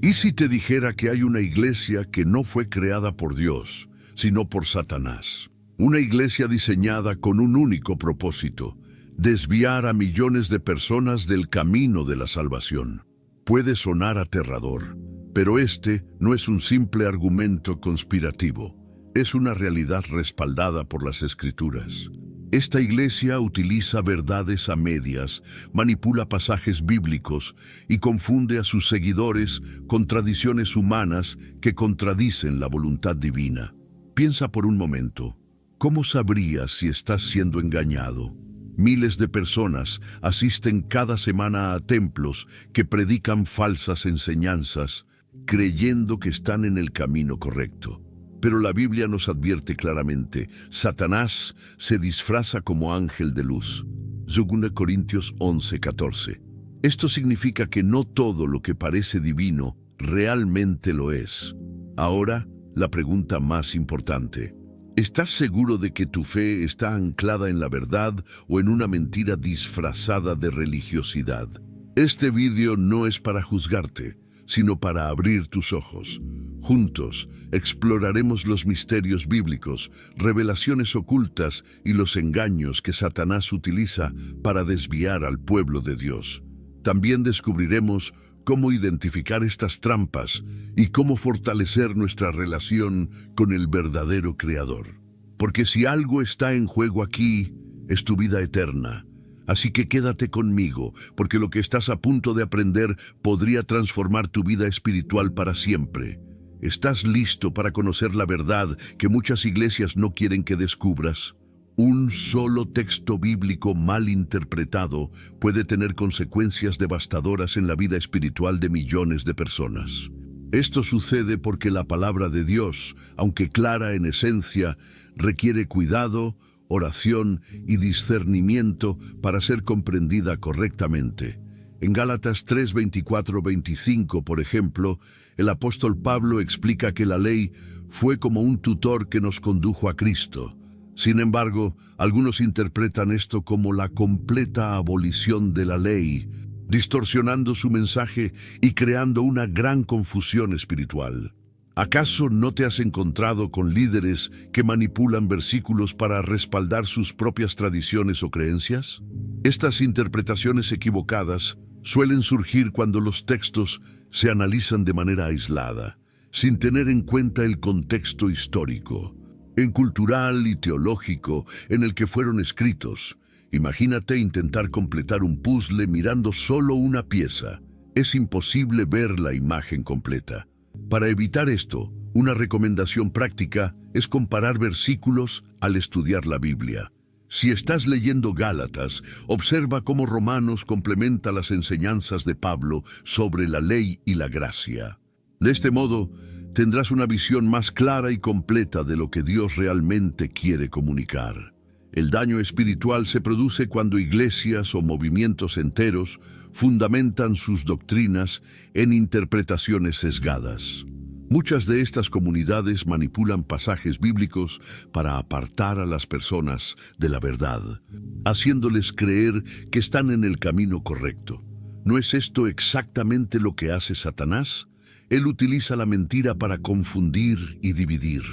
¿Y si te dijera que hay una iglesia que no fue creada por Dios, sino por Satanás? Una iglesia diseñada con un único propósito: desviar a millones de personas del camino de la salvación. Puede sonar aterrador, pero este no es un simple argumento conspirativo. Es una realidad respaldada por las Escrituras. Esta iglesia utiliza verdades a medias, manipula pasajes bíblicos y confunde a sus seguidores con tradiciones humanas que contradicen la voluntad divina. Piensa por un momento, ¿cómo sabrías si estás siendo engañado? Miles de personas asisten cada semana a templos que predican falsas enseñanzas, creyendo que están en el camino correcto. Pero la Biblia nos advierte claramente: Satanás se disfraza como ángel de luz. 2 Corintios 11:14. Esto significa que no todo lo que parece divino realmente lo es. Ahora, la pregunta más importante: ¿estás seguro de que tu fe está anclada en la verdad o en una mentira disfrazada de religiosidad? Este vídeo no es para juzgarte, sino para abrir tus ojos. Juntos exploraremos los misterios bíblicos, revelaciones ocultas y los engaños que Satanás utiliza para desviar al pueblo de Dios. También descubriremos cómo identificar estas trampas y cómo fortalecer nuestra relación con el verdadero Creador. Porque si algo está en juego aquí, es tu vida eterna. Así que quédate conmigo, porque lo que estás a punto de aprender podría transformar tu vida espiritual para siempre. ¿Estás listo para conocer la verdad que muchas iglesias no quieren que descubras? Un solo texto bíblico mal interpretado puede tener consecuencias devastadoras en la vida espiritual de millones de personas. Esto sucede porque la palabra de Dios, aunque clara en esencia, requiere cuidado, oración y discernimiento para ser comprendida correctamente. En Gálatas 3:24-25, por ejemplo, el apóstol Pablo explica que la ley fue como un tutor que nos condujo a Cristo. Sin embargo, algunos interpretan esto como la completa abolición de la ley, distorsionando su mensaje y creando una gran confusión espiritual. ¿Acaso no te has encontrado con líderes que manipulan versículos para respaldar sus propias tradiciones o creencias? Estas interpretaciones equivocadas suelen surgir cuando los textos se analizan de manera aislada, sin tener en cuenta el contexto histórico, cultural y teológico en el que fueron escritos. Imagínate intentar completar un puzzle mirando solo una pieza. Es imposible ver la imagen completa. Para evitar esto, una recomendación práctica es comparar versículos al estudiar la Biblia. Si estás leyendo Gálatas, observa cómo Romanos complementa las enseñanzas de Pablo sobre la ley y la gracia. De este modo, tendrás una visión más clara y completa de lo que Dios realmente quiere comunicar. El daño espiritual se produce cuando iglesias o movimientos enteros fundamentan sus doctrinas en interpretaciones sesgadas. Muchas de estas comunidades manipulan pasajes bíblicos para apartar a las personas de la verdad, haciéndoles creer que están en el camino correcto. ¿No es esto exactamente lo que hace Satanás? Él utiliza la mentira para confundir y dividir.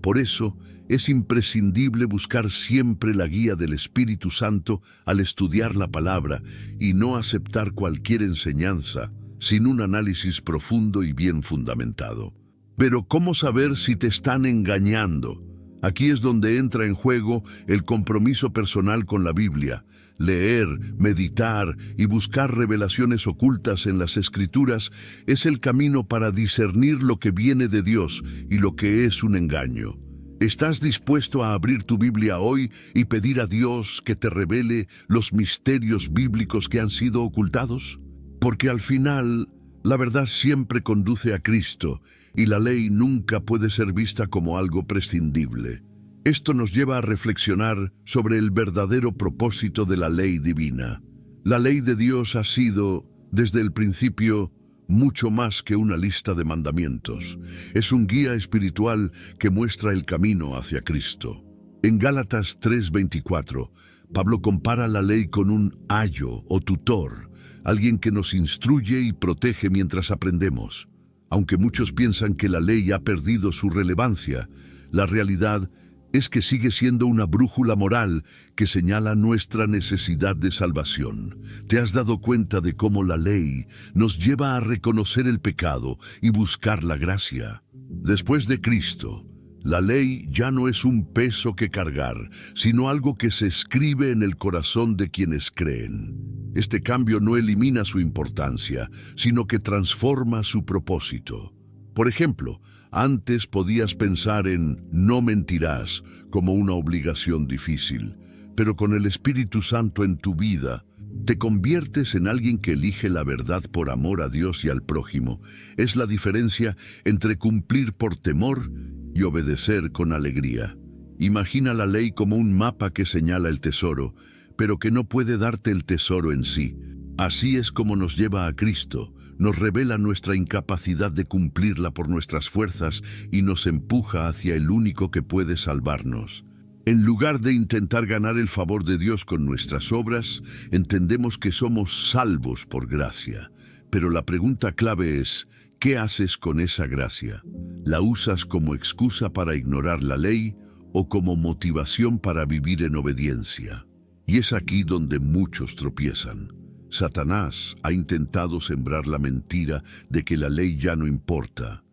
Por eso, es imprescindible buscar siempre la guía del Espíritu Santo al estudiar la palabra y no aceptar cualquier enseñanza sin un análisis profundo y bien fundamentado. Pero ¿cómo saber si te están engañando? Aquí es donde entra en juego el compromiso personal con la Biblia. Leer, meditar y buscar revelaciones ocultas en las Escrituras es el camino para discernir lo que viene de Dios y lo que es un engaño. ¿Estás dispuesto a abrir tu Biblia hoy y pedir a Dios que te revele los misterios bíblicos que han sido ocultados? Porque al final, la verdad siempre conduce a Cristo y la ley nunca puede ser vista como algo prescindible. Esto nos lleva a reflexionar sobre el verdadero propósito de la ley divina. La ley de Dios ha sido, desde el principio, mucho más que una lista de mandamientos. Es un guía espiritual que muestra el camino hacia Cristo. En Gálatas 3:24, Pablo compara la ley con un ayo o tutor, alguien que nos instruye y protege mientras aprendemos. Aunque muchos piensan que la ley ha perdido su relevancia, la realidad es que sigue siendo una brújula moral que señala nuestra necesidad de salvación. ¿Te has dado cuenta de cómo la ley nos lleva a reconocer el pecado y buscar la gracia? Después de Cristo, la ley ya no es un peso que cargar, sino algo que se escribe en el corazón de quienes creen. Este cambio no elimina su importancia, sino que transforma su propósito. Por ejemplo, antes podías pensar en no mentirás como una obligación difícil, pero con el Espíritu Santo en tu vida, te conviertes en alguien que elige la verdad por amor a Dios y al prójimo. Es la diferencia entre cumplir por temor y obedecer con alegría. Imagina la ley como un mapa que señala el tesoro, pero que no puede darte el tesoro en sí. Así es como nos lleva a Cristo, nos revela nuestra incapacidad de cumplirla por nuestras fuerzas y nos empuja hacia el único que puede salvarnos. En lugar de intentar ganar el favor de Dios con nuestras obras, entendemos que somos salvos por gracia. Pero la pregunta clave es, ¿qué haces con esa gracia? ¿La usas como excusa para ignorar la ley o como motivación para vivir en obediencia? Y es aquí donde muchos tropiezan. Satanás ha intentado sembrar la mentira de que la ley ya no importa,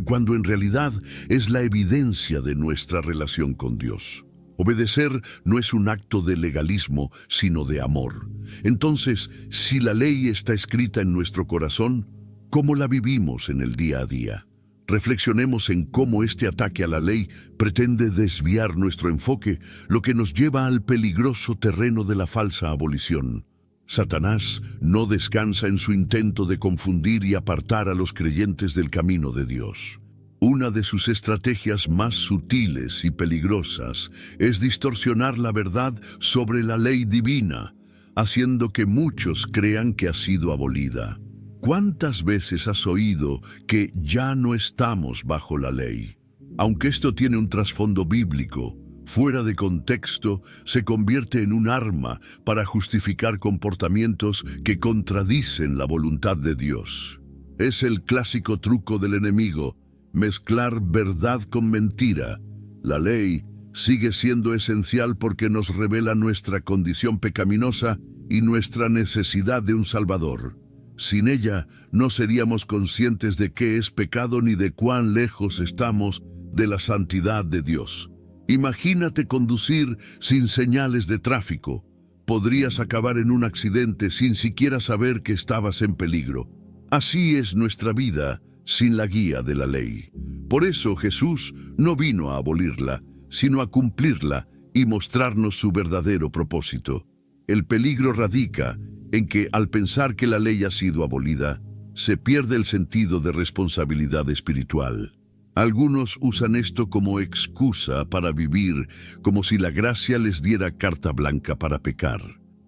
cuando en realidad es la evidencia de nuestra relación con Dios. Obedecer no es un acto de legalismo, sino de amor. Entonces, si la ley está escrita en nuestro corazón, ¿cómo la vivimos en el día a día? Reflexionemos en cómo este ataque a la ley pretende desviar nuestro enfoque, lo que nos lleva al peligroso terreno de la falsa abolición. Satanás no descansa en su intento de confundir y apartar a los creyentes del camino de Dios. Una de sus estrategias más sutiles y peligrosas es distorsionar la verdad sobre la ley divina, haciendo que muchos crean que ha sido abolida. ¿Cuántas veces has oído que ya no estamos bajo la ley? Aunque esto tiene un trasfondo bíblico, fuera de contexto, se convierte en un arma para justificar comportamientos que contradicen la voluntad de Dios. Es el clásico truco del enemigo, mezclar verdad con mentira. La ley sigue siendo esencial porque nos revela nuestra condición pecaminosa y nuestra necesidad de un Salvador. Sin ella, no seríamos conscientes de qué es pecado ni de cuán lejos estamos de la santidad de Dios. Imagínate conducir sin señales de tráfico. Podrías acabar en un accidente sin siquiera saber que estabas en peligro. Así es nuestra vida sin la guía de la ley. Por eso Jesús no vino a abolirla, sino a cumplirla y mostrarnos su verdadero propósito. El peligro radica en que, al pensar que la ley ha sido abolida, se pierde el sentido de responsabilidad espiritual. Algunos usan esto como excusa para vivir como si la gracia les diera carta blanca para pecar.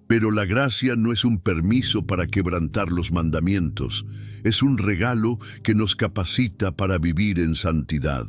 Pero la gracia no es un permiso para quebrantar los mandamientos, es un regalo que nos capacita para vivir en santidad.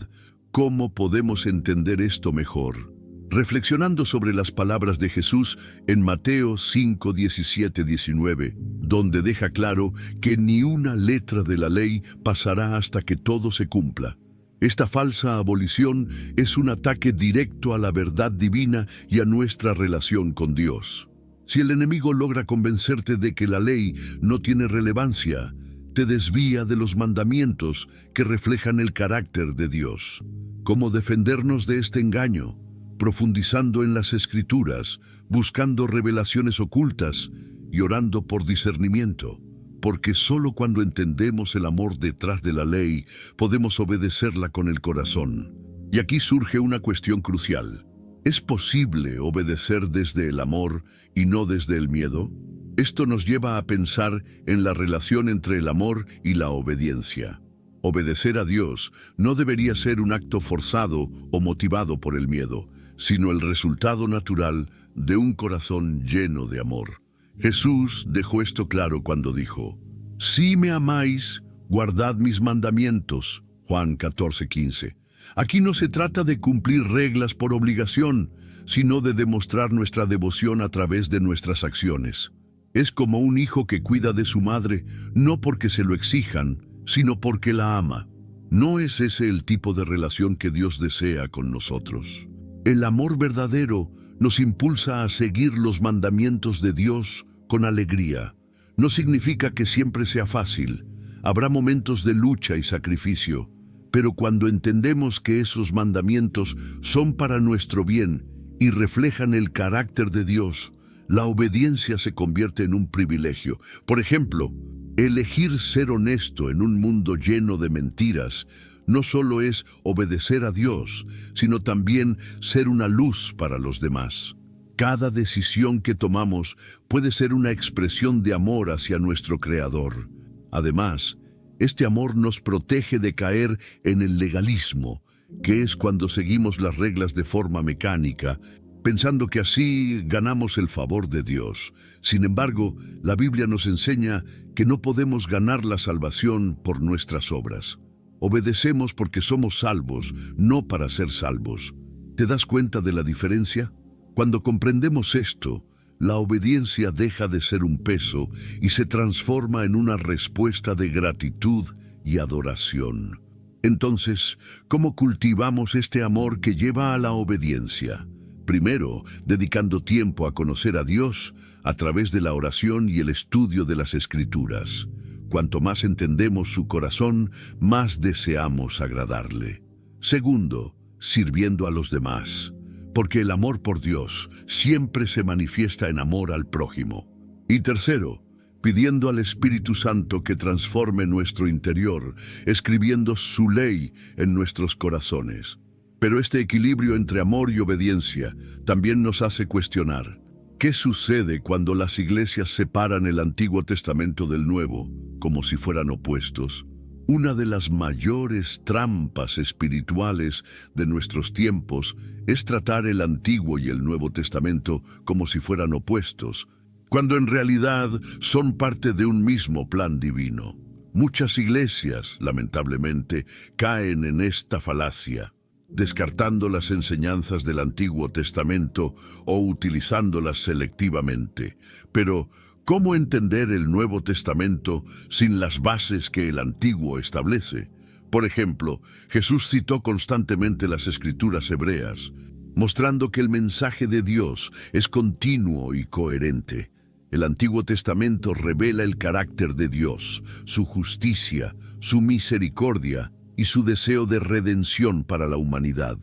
¿Cómo podemos entender esto mejor? Reflexionando sobre las palabras de Jesús en Mateo 5, 17, 19, donde deja claro que ni una letra de la ley pasará hasta que todo se cumpla. Esta falsa abolición es un ataque directo a la verdad divina y a nuestra relación con Dios. Si el enemigo logra convencerte de que la ley no tiene relevancia, te desvía de los mandamientos que reflejan el carácter de Dios. ¿Cómo defendernos de este engaño? Profundizando en las Escrituras, buscando revelaciones ocultas y orando por discernimiento. Porque solo cuando entendemos el amor detrás de la ley, podemos obedecerla con el corazón. Y aquí surge una cuestión crucial. ¿Es posible obedecer desde el amor y no desde el miedo? Esto nos lleva a pensar en la relación entre el amor y la obediencia. Obedecer a Dios no debería ser un acto forzado o motivado por el miedo, sino el resultado natural de un corazón lleno de amor. Jesús dejó esto claro cuando dijo: «Si me amáis, guardad mis mandamientos». Juan 14:15. Aquí no se trata de cumplir reglas por obligación, sino de demostrar nuestra devoción a través de nuestras acciones. Es como un hijo que cuida de su madre, no porque se lo exijan, sino porque la ama. ¿No es ese el tipo de relación que Dios desea con nosotros? El amor verdadero nos impulsa a seguir los mandamientos de Dios con alegría. No significa que siempre sea fácil. Habrá momentos de lucha y sacrificio, pero cuando entendemos que esos mandamientos son para nuestro bien y reflejan el carácter de Dios, la obediencia se convierte en un privilegio. Por ejemplo, elegir ser honesto en un mundo lleno de mentiras no solo es obedecer a Dios, sino también ser una luz para los demás. Cada decisión que tomamos puede ser una expresión de amor hacia nuestro Creador. Además, este amor nos protege de caer en el legalismo, que es cuando seguimos las reglas de forma mecánica, pensando que así ganamos el favor de Dios. Sin embargo, la Biblia nos enseña que no podemos ganar la salvación por nuestras obras. Obedecemos porque somos salvos, no para ser salvos. ¿Te das cuenta de la diferencia? Cuando comprendemos esto, la obediencia deja de ser un peso y se transforma en una respuesta de gratitud y adoración. Entonces, ¿cómo cultivamos este amor que lleva a la obediencia? Primero, dedicando tiempo a conocer a Dios a través de la oración y el estudio de las Escrituras. Cuanto más entendemos su corazón, más deseamos agradarle. Segundo, sirviendo a los demás, porque el amor por Dios siempre se manifiesta en amor al prójimo. Y tercero, pidiendo al Espíritu Santo que transforme nuestro interior, escribiendo su ley en nuestros corazones. Pero este equilibrio entre amor y obediencia también nos hace cuestionar: ¿qué sucede cuando las iglesias separan el Antiguo Testamento del Nuevo, como si fueran opuestos? Una de las mayores trampas espirituales de nuestros tiempos es tratar el Antiguo y el Nuevo Testamento como si fueran opuestos, cuando en realidad son parte de un mismo plan divino. Muchas iglesias, lamentablemente, caen en esta falacia, descartando las enseñanzas del Antiguo Testamento o utilizándolas selectivamente. Pero, ¿cómo entender el Nuevo Testamento sin las bases que el Antiguo establece? Por ejemplo, Jesús citó constantemente las Escrituras hebreas, mostrando que el mensaje de Dios es continuo y coherente. El Antiguo Testamento revela el carácter de Dios, su justicia, su misericordia y su deseo de redención para la humanidad.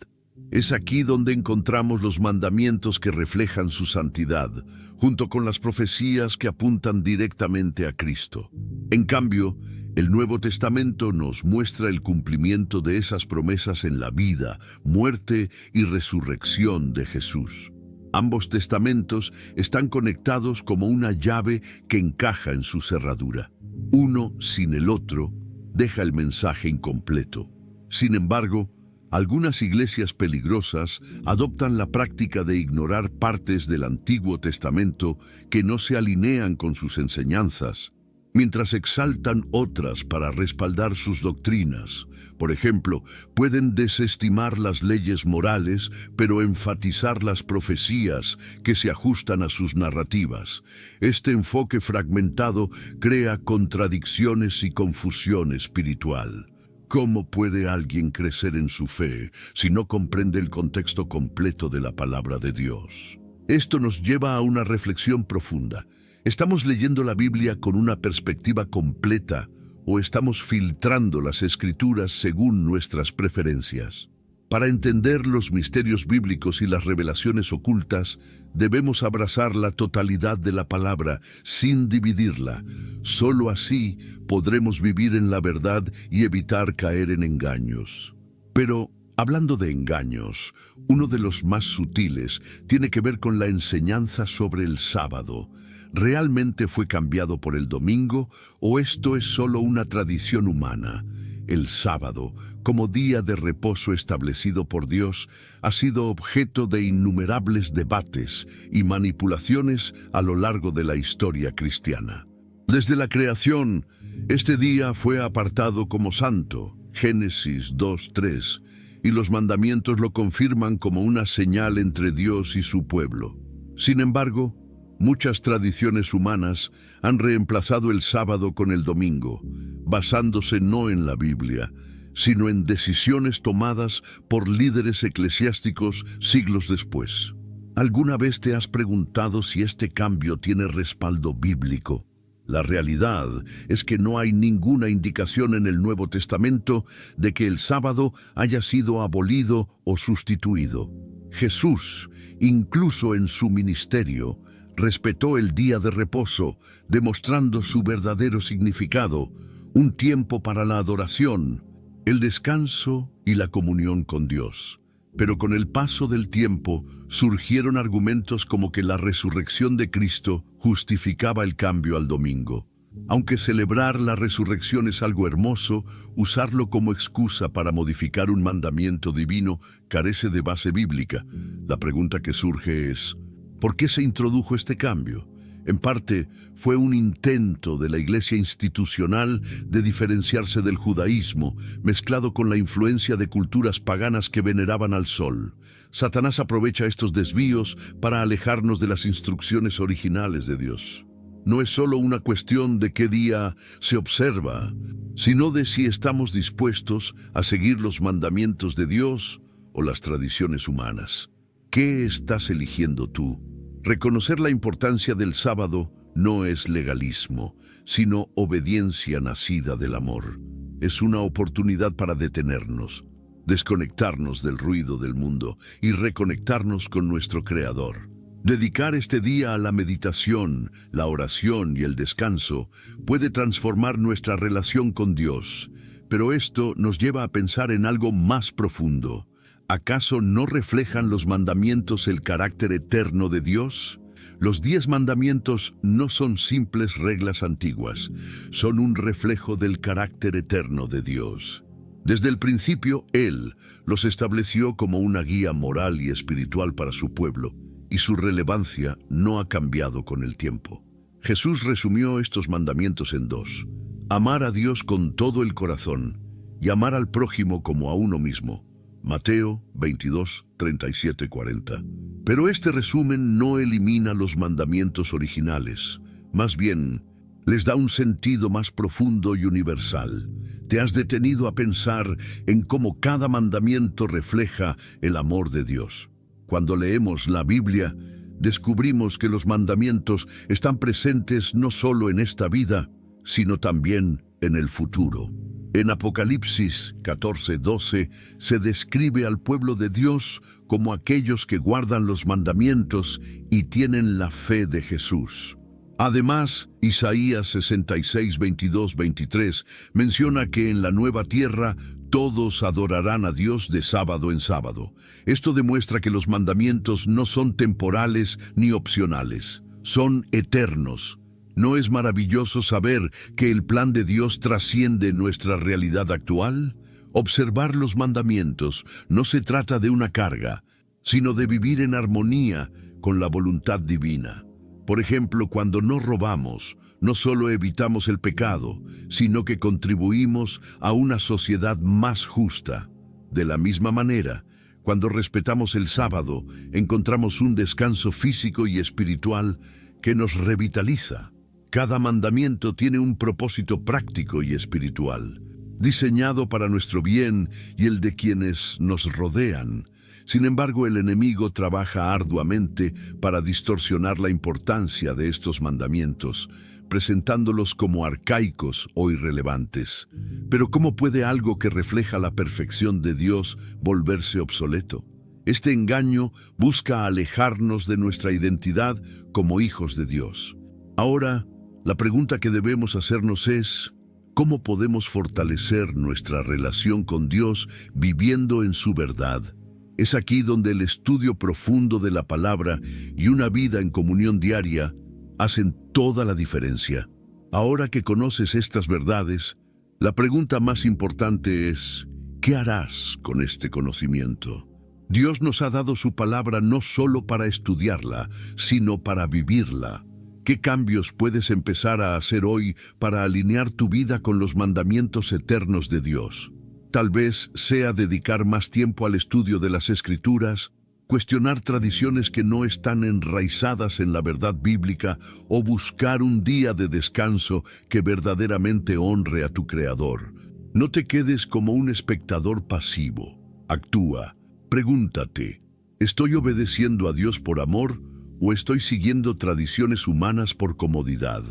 Es aquí donde encontramos los mandamientos que reflejan su santidad, junto con las profecías que apuntan directamente a Cristo. En cambio, el Nuevo Testamento nos muestra el cumplimiento de esas promesas en la vida, muerte y resurrección de Jesús. Ambos testamentos están conectados como una llave que encaja en su cerradura. Uno sin el otro deja el mensaje incompleto. Sin embargo, algunas iglesias peligrosas adoptan la práctica de ignorar partes del Antiguo Testamento que no se alinean con sus enseñanzas, mientras exaltan otras para respaldar sus doctrinas. Por ejemplo, pueden desestimar las leyes morales, pero enfatizar las profecías que se ajustan a sus narrativas. Este enfoque fragmentado crea contradicciones y confusión espiritual. ¿Cómo puede alguien crecer en su fe si no comprende el contexto completo de la palabra de Dios? Esto nos lleva a una reflexión profunda. ¿Estamos leyendo la Biblia con una perspectiva completa o estamos filtrando las Escrituras según nuestras preferencias? Para entender los misterios bíblicos y las revelaciones ocultas, debemos abrazar la totalidad de la palabra sin dividirla. Solo así podremos vivir en la verdad y evitar caer en engaños. Pero, hablando de engaños, uno de los más sutiles tiene que ver con la enseñanza sobre el sábado. ¿Realmente fue cambiado por el domingo o esto es solo una tradición humana? El sábado, como día de reposo establecido por Dios, ha sido objeto de innumerables debates y manipulaciones a lo largo de la historia cristiana. Desde la creación, este día fue apartado como santo, Génesis 2:3, y los mandamientos lo confirman como una señal entre Dios y su pueblo. Sin embargo, Muchas tradiciones humanas han reemplazado el sábado con el domingo, basándose no en la Biblia, sino en decisiones tomadas por líderes eclesiásticos siglos después. ¿Alguna vez te has preguntado si este cambio tiene respaldo bíblico? La realidad es que no hay ninguna indicación en el Nuevo Testamento de que el sábado haya sido abolido o sustituido. Jesús, incluso en su ministerio, respetó el día de reposo, demostrando su verdadero significado, un tiempo para la adoración, el descanso y la comunión con Dios. Pero con el paso del tiempo surgieron argumentos como que la resurrección de Cristo justificaba el cambio al domingo. Aunque celebrar la resurrección es algo hermoso, usarlo como excusa para modificar un mandamiento divino carece de base bíblica. La pregunta que surge es, ¿por qué se introdujo este cambio? En parte, fue un intento de la Iglesia institucional de diferenciarse del judaísmo, mezclado con la influencia de culturas paganas que veneraban al sol. Satanás aprovecha estos desvíos para alejarnos de las instrucciones originales de Dios. No es solo una cuestión de qué día se observa, sino de si estamos dispuestos a seguir los mandamientos de Dios o las tradiciones humanas. ¿Qué estás eligiendo tú? Reconocer la importancia del sábado no es legalismo, sino obediencia nacida del amor. Es una oportunidad para detenernos, desconectarnos del ruido del mundo y reconectarnos con nuestro Creador. Dedicar este día a la meditación, la oración y el descanso puede transformar nuestra relación con Dios, pero esto nos lleva a pensar en algo más profundo. ¿Acaso no reflejan los mandamientos el carácter eterno de Dios? Los 10 mandamientos no son simples reglas antiguas, son un reflejo del carácter eterno de Dios. Desde el principio, Él los estableció como una guía moral y espiritual para su pueblo, y su relevancia no ha cambiado con el tiempo. Jesús resumió estos mandamientos en 2: amar a Dios con todo el corazón y amar al prójimo como a uno mismo. Mateo 22, 37, 40. Pero este resumen no elimina los mandamientos originales. Más bien, les da un sentido más profundo y universal. ¿Te has detenido a pensar en cómo cada mandamiento refleja el amor de Dios? Cuando leemos la Biblia, descubrimos que los mandamientos están presentes no solo en esta vida, sino también en el futuro. En Apocalipsis 14:12 se describe al pueblo de Dios como aquellos que guardan los mandamientos y tienen la fe de Jesús. Además, Isaías 66, 22, 23 menciona que en la nueva tierra todos adorarán a Dios de sábado en sábado. Esto demuestra que los mandamientos no son temporales ni opcionales, son eternos. ¿No es maravilloso saber que el plan de Dios trasciende nuestra realidad actual? Observar los mandamientos no se trata de una carga, sino de vivir en armonía con la voluntad divina. Por ejemplo, cuando no robamos, no solo evitamos el pecado, sino que contribuimos a una sociedad más justa. De la misma manera, cuando respetamos el sábado, encontramos un descanso físico y espiritual que nos revitaliza. Cada mandamiento tiene un propósito práctico y espiritual, diseñado para nuestro bien y el de quienes nos rodean. Sin embargo, el enemigo trabaja arduamente para distorsionar la importancia de estos mandamientos, presentándolos como arcaicos o irrelevantes. Pero ¿cómo puede algo que refleja la perfección de Dios volverse obsoleto? Este engaño busca alejarnos de nuestra identidad como hijos de Dios. Ahora, la pregunta que debemos hacernos es, ¿cómo podemos fortalecer nuestra relación con Dios viviendo en su verdad? Es aquí donde el estudio profundo de la palabra y una vida en comunión diaria hacen toda la diferencia. Ahora que conoces estas verdades, la pregunta más importante es, ¿qué harás con este conocimiento? Dios nos ha dado su palabra no solo para estudiarla, sino para vivirla. ¿Qué cambios puedes empezar a hacer hoy para alinear tu vida con los mandamientos eternos de Dios? Tal vez sea dedicar más tiempo al estudio de las Escrituras, cuestionar tradiciones que no están enraizadas en la verdad bíblica o buscar un día de descanso que verdaderamente honre a tu Creador. No te quedes como un espectador pasivo. Actúa. Pregúntate, ¿estoy obedeciendo a Dios por amor o estoy siguiendo tradiciones humanas por comodidad?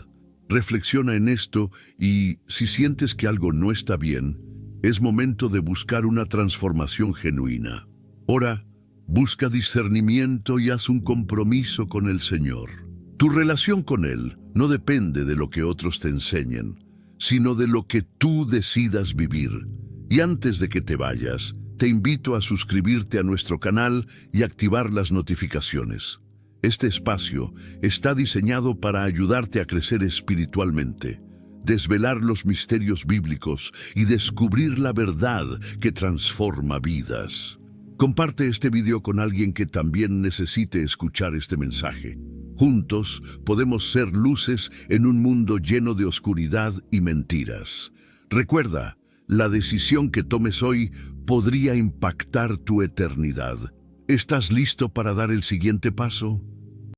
Reflexiona en esto y, si sientes que algo no está bien, es momento de buscar una transformación genuina. Ora, busca discernimiento y haz un compromiso con el Señor. Tu relación con Él no depende de lo que otros te enseñen, sino de lo que tú decidas vivir. Y antes de que te vayas, te invito a suscribirte a nuestro canal y activar las notificaciones. Este espacio está diseñado para ayudarte a crecer espiritualmente, desvelar los misterios bíblicos y descubrir la verdad que transforma vidas. Comparte este video con alguien que también necesite escuchar este mensaje. Juntos podemos ser luces en un mundo lleno de oscuridad y mentiras. Recuerda, la decisión que tomes hoy podría impactar tu eternidad. ¿Estás listo para dar el siguiente paso?